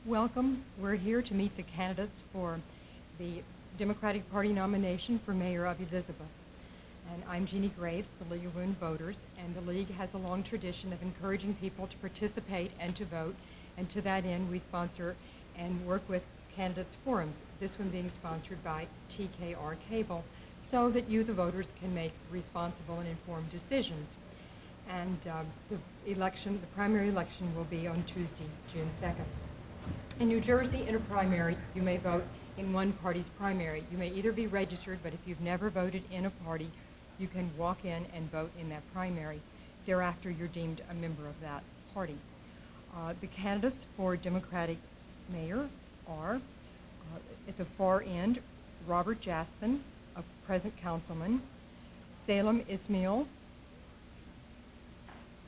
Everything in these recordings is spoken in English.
Welcome. We're here to meet the candidates for the Democratic Party nomination for mayor of Elizabeth. And I'm Jeanne Graves, the League of Women Voters, and the League has a long tradition of encouraging people to participate and to vote. And to that end, we sponsor and work with candidates forums, this one being sponsored by TKR Cable, so that you, the voters, can make responsible and informed decisions. And the primary election will be on Tuesday, June 2nd. In New Jersey, in a primary, you may vote in one party's primary. You may either be registered, but if you've never voted in a party, you can walk in and vote in that primary. Thereafter, you're deemed a member of that party. The candidates for Democratic mayor are, at the far end, Robert Jaspan, a present councilman, Salaam Ismail,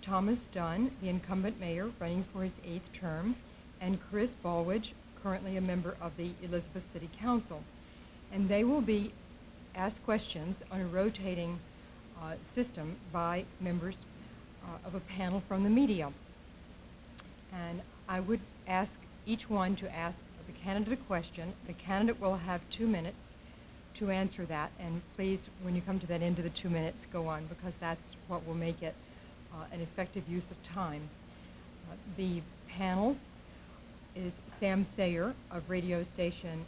Thomas Dunn, the incumbent mayor running for his 8th term, and Chris Bollwage, currently a member of the Elizabeth City Council. And they will be asked questions on a rotating system by members of a panel from the media. And I would ask each one to ask the candidate a question. The candidate will have 2 minutes to answer that. And please, when you come to that end of the 2 minutes, go on, because that's what will make it an effective use of time. The panel is Sam Sayegh of radio station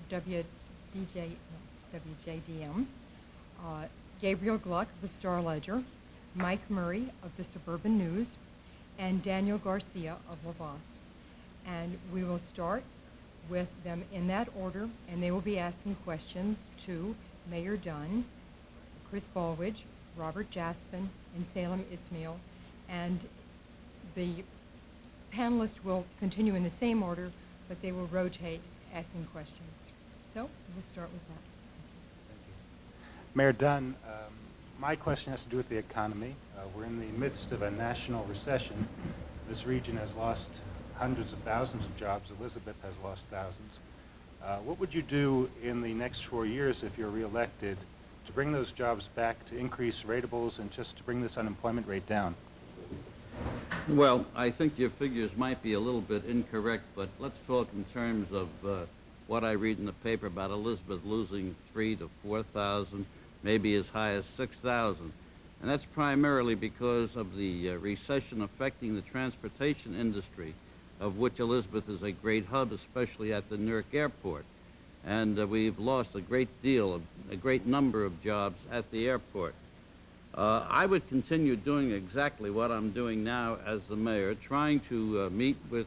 WJDM, Gabriel Gluck of the Star Ledger, Mike Murray of the Suburban News, and Daniel Garcia of Lavas. And we will start with them in that order, and they will be asking questions to Mayor Dunn, Chris Bollwage, Robert Jaspan, and Salaam Ismail, and the panelists will continue in the same order, but they will rotate asking questions. So we'll start with that. Thank you. Mayor Dunn, my question has to do with the economy. We're in the midst of a national recession. This region has lost hundreds of thousands of jobs. Elizabeth has lost thousands. What would you do in the next 4 years if you're reelected to bring those jobs back, to increase ratables, and just to bring this unemployment rate down? Well, I think your figures might be a little bit incorrect, but let's talk in terms of what I read in the paper about Elizabeth losing 3,000 to 4,000, maybe as high as 6,000. And that's primarily because of the recession affecting the transportation industry, of which Elizabeth is a great hub, especially at the Newark airport. And we've lost a great number of jobs at the airport. I would continue doing exactly what I'm doing now as the mayor, trying to meet with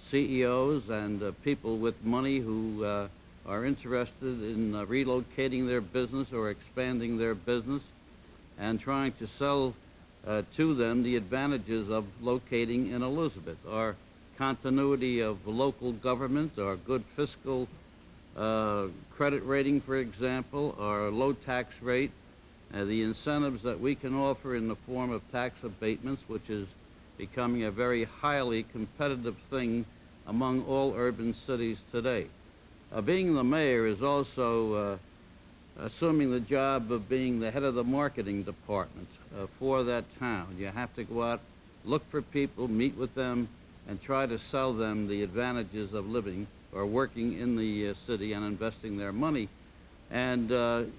CEOs and people with money who are interested in relocating their business or expanding their business, and trying to sell to them the advantages of locating in Elizabeth. Our continuity of local government, our good fiscal credit rating, for example, our low tax rate, the incentives that we can offer in the form of tax abatements, which is becoming a very highly competitive thing among all urban cities today. Being the mayor is also assuming the job of being the head of the marketing department for that town. You have to go out, look for people, meet with them, and try to sell them the advantages of living or working in the city and investing their money. And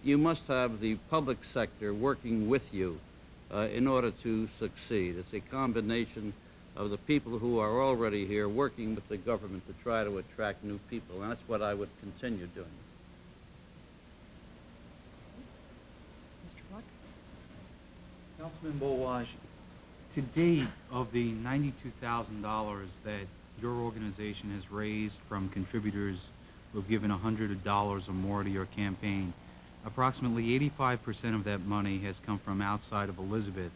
you must have the public sector working with you in order to succeed. It's a combination of the people who are already here working with the government to try to attract new people, and that's what I would continue doing. Mr. Gluck? Councilman Bollwage, to date, of the $92,000 that your organization has raised from contributors who have given $100 or more to your campaign, approximately 85% of that money has come from outside of Elizabeth.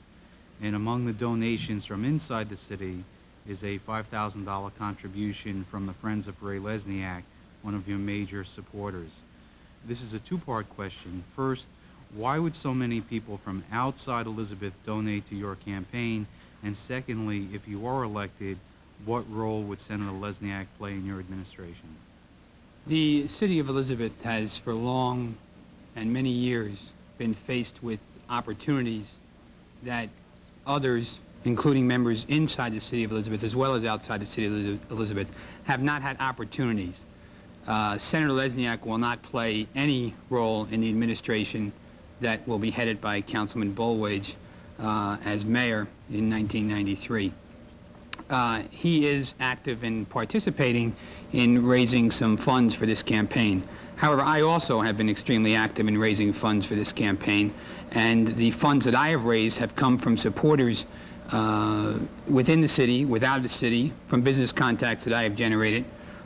And among the donations from inside the city is a $5,000 contribution from the Friends of Ray Lesniak, one of your major supporters. This is a two-part question. First, why would so many people from outside Elizabeth donate to your campaign? And secondly, if you are elected, what role would Senator Lesniak play in your administration? The city of Elizabeth has for long and many years been faced with opportunities that others including members inside the city of Elizabeth as well as outside the city of Elizabeth, have not had opportunities. Senator Lesniak will not play any role in the administration that will be headed by Councilman Bollwage as mayor in 1993. He is active in participating in raising some funds for this campaign. However, I also have been extremely active in raising funds for this campaign, and the funds that I have raised have come from supporters within the city, without the city, from business contacts that I have generated,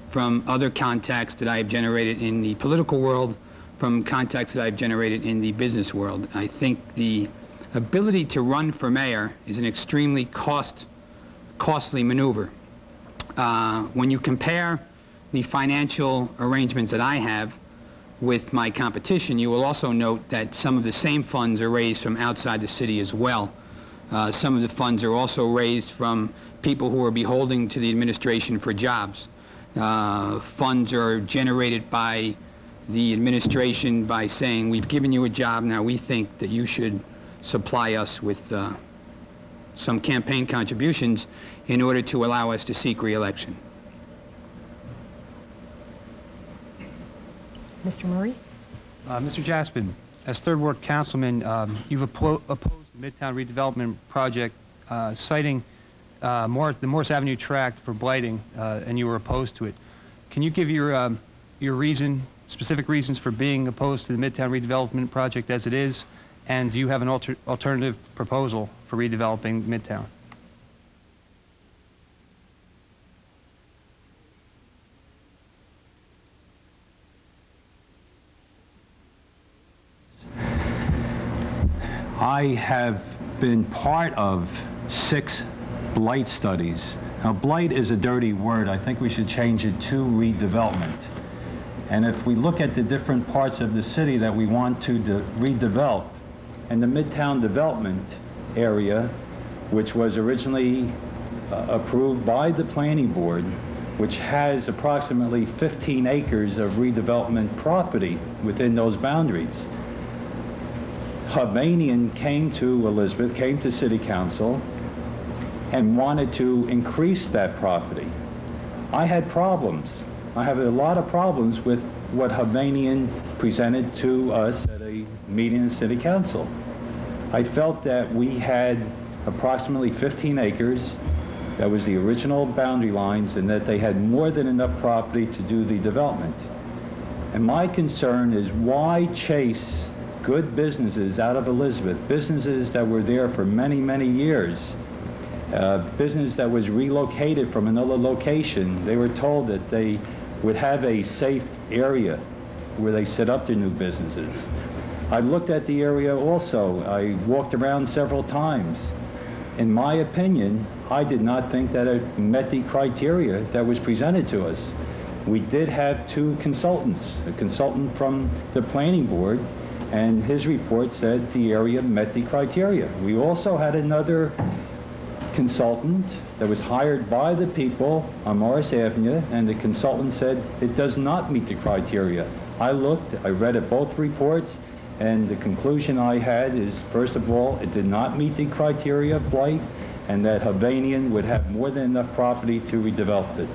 from other contacts that I have generated in the political world, from contacts that I've generated in the business world. I think the ability to run for mayor is an extremely costly maneuver. When you compare the financial arrangements that I have with my competition, you will also note that some of the same funds are raised from outside the city as well. Some of the funds are also raised from people who are beholden to the administration for jobs. Funds are generated by the administration by saying, we've given you a job, now we think that you should supply us with some campaign contributions in order to allow us to seek re-election. Mr. Murray? Mr. Jaspan, as Third Ward Councilman, you've opposed the Midtown Redevelopment project, citing the Morris Avenue tract for blighting, and you were opposed to it. Can you give your specific reasons for being opposed to the Midtown Redevelopment project as it is, and do you have an alternative proposal for redeveloping Midtown? I have been part of 6 blight studies. Now, blight is a dirty word. I think we should change it to redevelopment. And if we look at the different parts of the city that we want to redevelop, and the Midtown development area, which was originally approved by the planning board, which has approximately 15 acres of redevelopment property within those boundaries. Hovnanian came to Elizabeth, came to City Council, and wanted to increase that property. I had problems. I have a lot of problems with what Hovnanian presented to us at a meeting in City Council. I felt that we had approximately 15 acres, that was the original boundary lines, and that they had more than enough property to do the development. And my concern is, why chase good businesses out of Elizabeth, businesses that were there for many, many years, business that was relocated from another location. They were told that they would have a safe area where they set up their new businesses. I looked at the area also. I walked around several times. In my opinion, I did not think that it met the criteria that was presented to us. We did have 2 consultants, a consultant from the planning board, and his report said the area met the criteria. We also had another consultant that was hired by the people on Morris Avenue, and the consultant said it does not meet the criteria. I looked, I read at both reports, and the conclusion I had is, first of all, it did not meet the criteria of blight, and that Hovnanian would have more than enough property to redevelop it.